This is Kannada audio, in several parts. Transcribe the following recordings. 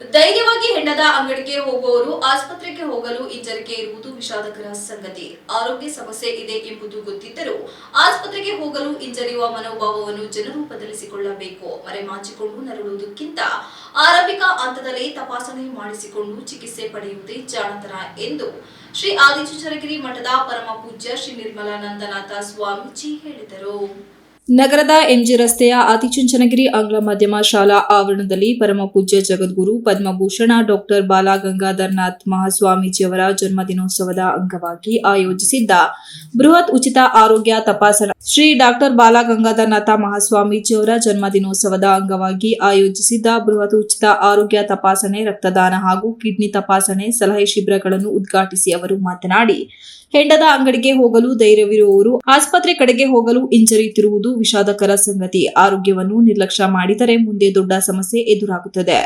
ಧೈರ್ಯವಾಗಿ ಹೆಣ್ಣದ ಅಂಗಡಿಗೆ ಹೋಗುವವರು ಆಸ್ಪತ್ರೆಗೆ ಹೋಗಲು ಹಿಂಜರಿಕೆ ಇರುವುದು ವಿಷಾದಕರ ಸಂಗತಿ. ಆರೋಗ್ಯ ಸಮಸ್ಯೆ ಇದೆ ಎಂಬುದು ಗೊತ್ತಿದ್ದರೂ ಆಸ್ಪತ್ರೆಗೆ ಹೋಗಲು ಹಿಂಜರಿಯುವ ಮನೋಭಾವವನ್ನು ಜನರು ಬದಲಿಸಿಕೊಳ್ಳಬೇಕು. ಮರೆಮಾಚಿಕೊಂಡು ನರಳುವುದಕ್ಕಿಂತ ಆರಂಭಿಕ ಹಂತದಲ್ಲೇ ತಪಾಸಣೆ ಮಾಡಿಸಿಕೊಂಡು ಚಿಕಿತ್ಸೆ ಪಡೆಯುವುದೇ ಜಾಣತನ ಎಂದು ಶ್ರೀ ಆದಿಚುಂಚನಗಿರಿ ಮಠದ ಪರಮ ಪೂಜ್ಯ ಶ್ರೀ ನಿರ್ಮಲಾನಂದನಾಥ ಸ್ವಾಮೀಜಿ ಹೇಳಿದರು. ನಗರದ ಎಂಜಿ ರಸ್ತೆಯ ಆದಿಚುಂಚನಗಿರಿ ಆಂಗ್ಲ ಮಾಧ್ಯಮ ಶಾಲಾ ಆವರಣದಲ್ಲಿ ಪರಮ ಪೂಜ್ಯ ಜಗದ್ಗುರು ಪದ್ಮಭೂಷಣ ಡಾಕ್ಟರ್ ಬಾಲಗಂಗಾಧರನಾಥ್ ಮಹಾಸ್ವಾಮೀಜಿಯವರ ಜನ್ಮದಿನೋತ್ಸವದ ಅಂಗವಾಗಿ ಆಯೋಜಿಸಿದ್ದ ಬೃಹತ್ ಉಚಿತ ಆರೋಗ್ಯ ತಪಾಸಣಾ ಶ್ರೀ ಡಾಕ್ಟರ್ ಬಾಲಗಂಗಾಧರನಾಥ ಮಹಾಸ್ವಾಮೀಜಿಯವರ ಜನ್ಮದಿನೋತ್ಸವದ ಅಂಗವಾಗಿ ಆಯೋಜಿಸಿದ್ದ ಬೃಹತ್ ಉಚಿತ ಆರೋಗ್ಯ ತಪಾಸಣೆ, ರಕ್ತದಾನ ಹಾಗೂ ಕಿಡ್ನಿ ತಪಾಸಣೆ ಸಲಹೆ ಶಿಬಿರಗಳನ್ನು ಉದ್ಘಾಟಿಸಿ ಅವರು ಮಾತನಾಡಿ, ಹೆಂಡದ ಅಂಗಡಿಗೆ ಹೋಗಲು ಧೈರ್ಯವಿರುವವರು ಆಸ್ಪತ್ರೆ ಕಡೆಗೆ ಹೋಗಲು ಹಿಂಜರಿಯುತ್ತಿರುವುದು ವಿಷಾದಕರ ಸಂಗತಿ. ಆರೋಗ್ಯವನ್ನು ನಿರ್ಲಕ್ಷ್ಯ ಮಾಡಿದರೆ ಮುಂದೆ ದೊಡ್ಡ ಸಮಸ್ಯೆ ಎದುರಾಗುತ್ತದೆ.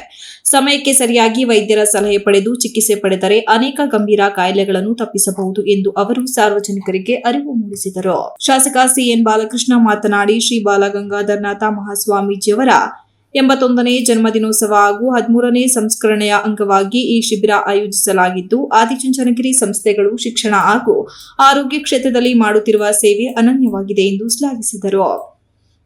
ಸಮಯಕ್ಕೆ ಸರಿಯಾಗಿ ವೈದ್ಯರ ಸಲಹೆ ಪಡೆದು ಚಿಕಿತ್ಸೆ ಪಡೆದರೆ ಅನೇಕ ಗಂಭೀರ ಕಾಯಿಲೆಗಳನ್ನು ತಪ್ಪಿಸಬಹುದು ಎಂದು ಅವರು ಸಾರ್ವಜನಿಕರಿಗೆ ಅರಿವು ಮೂಡಿಸಿದರು. ಶಾಸಕ ಸಿಎನ್ ಬಾಲಕೃಷ್ಣ ಮಾತನಾಡಿ, ಶ್ರೀ ಬಾಲಗಂಗಾಧರನಾಥ ಮಹಾಸ್ವಾಮೀಜಿಯವರ 81ನೇ ಜನ್ಮದಿನೋತ್ಸವ ಹಾಗೂ 13ನೇ ಸಂಸ್ಕರಣೆಯ ಅಂಗವಾಗಿ ಈ ಶಿಬಿರ ಆಯೋಜಿಸಲಾಗಿದ್ದು, ಆದಿಚುಂಚನಗಿರಿ ಸಂಸ್ಥೆಗಳು ಶಿಕ್ಷಣ ಹಾಗೂ ಆರೋಗ್ಯ ಕ್ಷೇತ್ರದಲ್ಲಿ ಮಾಡುತ್ತಿರುವ ಸೇವೆ ಅನನ್ಯವಾಗಿದೆ ಎಂದು ಶ್ಲಾಘಿಸಿದರು.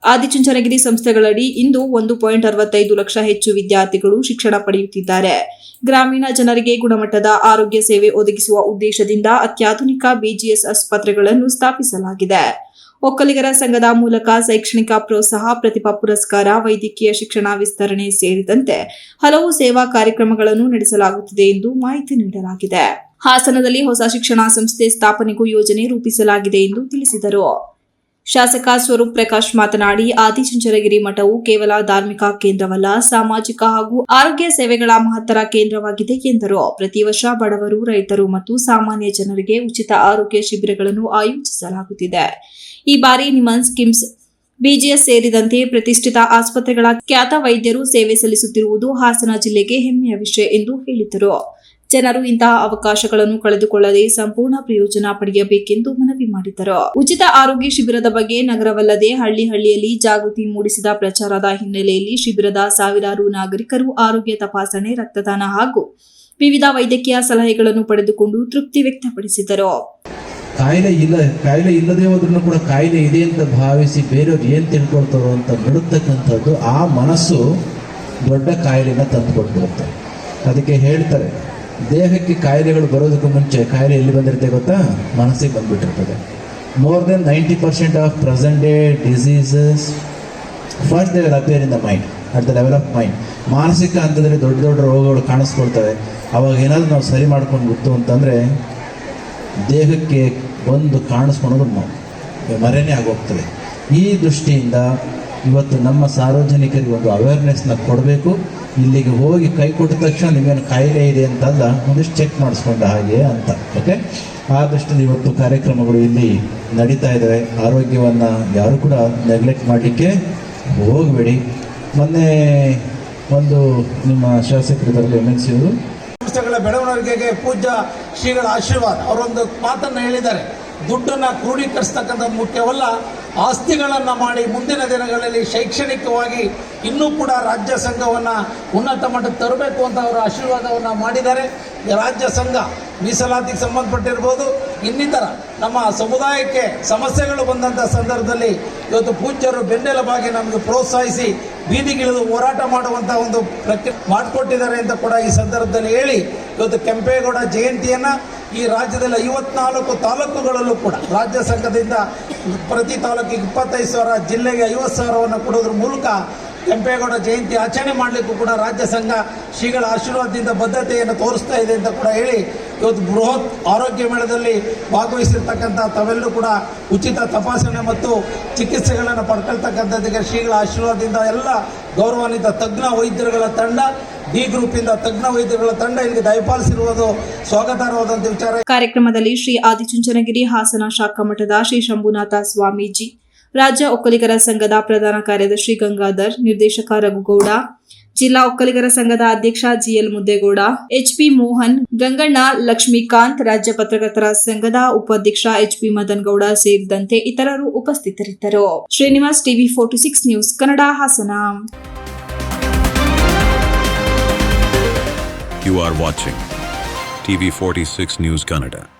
ಆದಿಚುಂಚನಗಿರಿ ಸಂಸ್ಥೆಗಳಡಿ ಇಂದು 1.65 ಲಕ್ಷ ಹೆಚ್ಚು ವಿದ್ಯಾರ್ಥಿಗಳು ಶಿಕ್ಷಣ ಪಡೆಯುತ್ತಿದ್ದಾರೆ. ಗ್ರಾಮೀಣ ಜನರಿಗೆ ಗುಣಮಟ್ಟದ ಆರೋಗ್ಯ ಸೇವೆ ಒದಗಿಸುವ ಉದ್ದೇಶದಿಂದ ಅತ್ಯಾಧುನಿಕ ಬಿಜಿಎಸ್ ಆಸ್ಪತ್ರೆಗಳನ್ನು ಸ್ಥಾಪಿಸಲಾಗಿದೆ. ಒಕ್ಕಲಿಗರ ಸಂಘದ ಮೂಲಕ ಶೈಕ್ಷಣಿಕ ಪ್ರೋತ್ಸಾಹ, ಪ್ರತಿಭಾ ಪುರಸ್ಕಾರ, ವೈದ್ಯಕೀಯ ಶಿಕ್ಷಣ ವಿಸ್ತರಣೆ ಸೇರಿದಂತೆ ಹಲವು ಸೇವಾ ಕಾರ್ಯಕ್ರಮಗಳನ್ನು ನಡೆಸಲಾಗುತ್ತಿದೆ ಎಂದು ಮಾಹಿತಿ ನೀಡಲಾಗಿದೆ. ಹಾಸನದಲ್ಲಿ ಹೊಸ ಶಿಕ್ಷಣ ಸಂಸ್ಥೆ ಸ್ಥಾಪನೆಗೂ ಯೋಜನೆ ರೂಪಿಸಲಾಗಿದೆ ಎಂದು ತಿಳಿಸಿದರು. ಶಾಸಕ ಸ್ವರೂಪ್ ಪ್ರಕಾಶ್ ಮಾತನಾಡಿ, ಆದಿಚುಂಚನಗಿರಿ ಮಠವು ಕೇವಲ ಧಾರ್ಮಿಕ ಕೇಂದ್ರವಲ್ಲ, ಸಾಮಾಜಿಕ ಹಾಗೂ ಆರೋಗ್ಯ ಸೇವೆಗಳ ಮಹತ್ತರ ಕೇಂದ್ರವಾಗಿದೆ ಎಂದರು. ಪ್ರತಿ ವರ್ಷ ಬಡವರು, ರೈತರು ಮತ್ತು ಸಾಮಾನ್ಯ ಜನರಿಗೆ ಉಚಿತ ಆರೋಗ್ಯ ಶಿಬಿರಗಳನ್ನು ಆಯೋಜಿಸಲಾಗುತ್ತಿದೆ. ಈ ಬಾರಿ ನಿಮನ್ಸ್, ಕಿಮ್ಸ್, ಬಿಜಿಎಸ್ ಸೇರಿದಂತೆ ಪ್ರತಿಷ್ಠಿತ ಆಸ್ಪತ್ರೆಗಳ ಖ್ಯಾತ ವೈದ್ಯರು ಸೇವೆ ಸಲ್ಲಿಸುತ್ತಿರುವುದು ಹಾಸನ ಜಿಲ್ಲೆಗೆ ಹೆಮ್ಮೆಯ ವಿಷಯ ಎಂದು ಹೇಳಿದರು. ಜನರು ಇಂತಹ ಅವಕಾಶಗಳನ್ನು ಕಳೆದುಕೊಳ್ಳದೆ ಸಂಪೂರ್ಣ ಪ್ರಯೋಜನ ಪಡೆಯಬೇಕೆಂದು ಮನವಿ ಮಾಡಿದರು. ಉಚಿತ ಆರೋಗ್ಯ ಶಿಬಿರದ ಬಗ್ಗೆ ನಗರವಲ್ಲದೆ ಹಳ್ಳಿಯಲ್ಲಿ ಜಾಗೃತಿ ಮೂಡಿಸಿದ ಪ್ರಚಾರದ ಹಿನ್ನೆಲೆಯಲ್ಲಿ ಶಿಬಿರದ ಸಾವಿರಾರು ನಾಗರಿಕರು ಆರೋಗ್ಯ ತಪಾಸಣೆ, ರಕ್ತದಾನ ಹಾಗೂ ವಿವಿಧ ವೈದ್ಯಕೀಯ ಸಲಹೆಗಳನ್ನು ಪಡೆದುಕೊಂಡು ತೃಪ್ತಿ ವ್ಯಕ್ತಪಡಿಸಿದರು. ಕಾಯಿಲೆ ಇಲ್ಲದೆ ಹೋದ್ರೂ ಕೂಡ ಕಾಯಿಲೆ ಇದೆ ಅಂತ ಭಾವಿಸಿ ಬೇರೆಯವ್ರು ಏನು ತಿಳ್ಕೊಳ್ತಾರೋ ಅಂತ ಬಿಡುತ್ತಕ್ಕಂಥದ್ದು ಆ ಮನಸ್ಸು ದೊಡ್ಡ ಕಾಯಿಲೆನ ತಂದುಕೊಟ್ಬಿಡುತ್ತೆ. ಅದಕ್ಕೆ ಹೇಳ್ತಾರೆ, ದೇಹಕ್ಕೆ ಕಾಯಿಲೆಗಳು ಬರೋದಕ್ಕೂ ಮುಂಚೆ ಕಾಯಿಲೆ ಎಲ್ಲಿ ಬಂದಿರುತ್ತೆ ಗೊತ್ತಾ? ಮನಸ್ಸಿಗೆ ಬಂದ್ಬಿಟ್ಟಿರ್ತದೆ. More than 90% of present day diseases first they will appear in the mind, at the level of mind. ಮಾನಸಿಕ ಹಂತದಲ್ಲಿ ದೊಡ್ಡ ದೊಡ್ಡ ರೋಗಗಳು ಕಾಣಿಸ್ಕೊಳ್ತವೆ. ಅವಾಗ ಏನಾದರೂ ನಾವು ಸರಿ ಮಾಡ್ಕೊಂಡು ಬಿಟ್ಟು ಅಂತಂದರೆ ದೇಹಕ್ಕೆ ಬಂದು ಕಾಣಿಸ್ಕೊಳೋದು ಮರೆನೇ ಆಗೋಗ್ತದೆ. ಈ ದೃಷ್ಟಿಯಿಂದ ಇವತ್ತು ನಮ್ಮ ಸಾರ್ವಜನಿಕರಿಗೆ ಒಂದು ಅವೇರ್ನೆಸ್ನ ಕೊಡಬೇಕು. ಇಲ್ಲಿಗೆ ಹೋಗಿ ಕೈ ಕೊಟ್ಟ ತಕ್ಷಣ ನಿಮಗೇನು ಕಾಯಿಲೆ ಇದೆ ಅಂತಲ್ಲ, ಒಂದಿಷ್ಟು ಚೆಕ್ ಮಾಡಿಸ್ಕೊಂಡ ಹಾಗೆ ಅಂತ. ಓಕೆ, ಆ ದೃಷ್ಟಿಯಿಂದ ಇವತ್ತು ಕಾರ್ಯಕ್ರಮಗಳು ಇಲ್ಲಿ ನಡೀತಾ ಇದ್ದಾವೆ. ಆರೋಗ್ಯವನ್ನು ಯಾರು ಕೂಡ ನೆಗ್ಲೆಕ್ಟ್ ಮಾಡಲಿಕ್ಕೆ ಹೋಗಬೇಡಿ. ಮೊನ್ನೆ ಒಂದು ನಿಮ್ಮ ಶಾಸಕರಿದ್ದಾರೆ MNC ಅವರು ಸಂಸ್ಥೆಗಳ ಬೆಳವಣಿಗೆಗೆ ಪೂಜ್ಯ ಶ್ರೀಗಳ ಆಶೀರ್ವಾದ ಅವರೊಂದು ಮಾತನ್ನು ಹೇಳಿದ್ದಾರೆ. ದುಡ್ಡನ್ನು ಕ್ರೋಢೀಕರಿಸ್ತಕ್ಕಂಥದ್ದು ಮುಖ್ಯವಲ್ಲ, ಆಸ್ತಿಗಳನ್ನು ಮಾಡಿ ಮುಂದಿನ ದಿನಗಳಲ್ಲಿ ಶೈಕ್ಷಣಿಕವಾಗಿ ಇನ್ನೂ ಕೂಡ ರಾಜ್ಯ ಸಂಘವನ್ನು ಉನ್ನತ ಮಟ್ಟಕ್ಕೆ ತರಬೇಕು ಅಂತ ಅವರು ಆಶೀರ್ವಾದವನ್ನು ಮಾಡಿದ್ದಾರೆ. ರಾಜ್ಯ ಸಂಘ ಮೀಸಲಾತಿಗೆ ಸಂಬಂಧಪಟ್ಟಿರ್ಬೋದು, ಇನ್ನಿತರ ನಮ್ಮ ಸಮುದಾಯಕ್ಕೆ ಸಮಸ್ಯೆಗಳು ಬಂದಂಥ ಸಂದರ್ಭದಲ್ಲಿ ಇವತ್ತು ಪೂಜ್ಯರು ಬೆನ್ನೆಲುಬಾಗಿ ನಮಗೆ ಪ್ರೋತ್ಸಾಹಿಸಿ ಬೀದಿಗಿಳಿದು ಹೋರಾಟ ಮಾಡುವಂಥ ಒಂದು ಪ್ರಕ್ರಿಯೆ ಮಾಡಿಕೊಟ್ಟಿದ್ದಾರೆ ಅಂತ ಕೂಡ ಈ ಸಂದರ್ಭದಲ್ಲಿ ಹೇಳಿ, ಇವತ್ತು ಕೆಂಪೇಗೌಡ ಜಯಂತಿಯನ್ನು ಈ ರಾಜ್ಯದಲ್ಲಿ 54 ತಾಲೂಕುಗಳಲ್ಲೂ ಕೂಡ ರಾಜ್ಯ ಸಂಘದಿಂದ ಪ್ರತಿ ತಾಲೂಕಿಗೆ 25,000, ಜಿಲ್ಲೆಗೆ 50,000ವನ್ನು ಕೊಡೋದ್ರ ಮೂಲಕ ಕೆಂಪೇಗೌಡ ಜಯಂತಿ ಆಚರಣೆ ಮಾಡಲಿಕ್ಕೂ ಕೂಡ ರಾಜ್ಯ ಸಂಘ ಶ್ರೀಗಳ ಆಶೀರ್ವಾದದಿಂದ ಬದ್ಧತೆಯನ್ನು ತೋರಿಸ್ತಾ ಇದೆ ಅಂತ ಕೂಡ ಹೇಳಿ, ಇವತ್ತು ಬೃಹತ್ ಆರೋಗ್ಯ ಮೇಳದಲ್ಲಿ ಭಾಗವಹಿಸಿರ್ತಕ್ಕಂಥ ತಾವೆಲ್ಲರೂ ಕೂಡ ಉಚಿತ ತಪಾಸಣೆ ಮತ್ತು ಚಿಕಿತ್ಸೆಗಳನ್ನು ಪಡ್ಕೊಳ್ತಕ್ಕಂಥದ್ದಕ್ಕೆ ಶ್ರೀಗಳ ಆಶೀರ್ವಾದದಿಂದ ಎಲ್ಲ ಗೌರವಾನ್ವಿತ ತಜ್ಞ ವೈದ್ಯರುಗಳ ತಂಡ, ಡಿ ಗ್ರೂಪಿಂದ ತಜ್ಞ ವೈದ್ಯರುಗಳ ತಂಡ ಇಲ್ಲಿಗೆ ದಯಪಾಲಿಸಿರುವುದು ಸ್ವಾಗತಾರ್ಹವಾದಂಥ ವಿಚಾರ. ಕಾರ್ಯಕ್ರಮದಲ್ಲಿ ಶ್ರೀ ಆದಿಚುಂಚನಗಿರಿ ಹಾಸನ ಶಾಖಾ ಮಠದ ಶ್ರೀ ಶಂಭುನಾಥ ಸ್ವಾಮೀಜಿ, ರಾಜ್ಯ ಒಕ್ಕಲಿಗರ ಸಂಘದ ಪ್ರಧಾನ ಕಾರ್ಯದರ್ಶಿ ಗಂಗಾಧರ್, ನಿರ್ದೇಶಕ ರಘುಗೌಡ, ಜಿಲ್ಲಾ ಒಕ್ಕಲಿಗರ ಸಂಘದ ಅಧ್ಯಕ್ಷ ಜಿಎಲ್ ಮುದ್ದೇಗೌಡ, ಎಚ್ಪಿ ಮೋಹನ್, ಗಂಗಣ್ಣ, ಲಕ್ಷ್ಮೀಕಾಂತ್, ರಾಜ್ಯ ಪತ್ರಕರ್ತರ ಸಂಘದ ಉಪಾಧ್ಯಕ್ಷ ಎಚ್ಪಿ ಮದನ್ ಗೌಡ ಸೇರಿದಂತೆ ಇತರರು ಉಪಸ್ಥಿತರಿದ್ದರು. Srinivas, TV 46 news Kannada, Hassan. You are watching TV 46 News Kannada.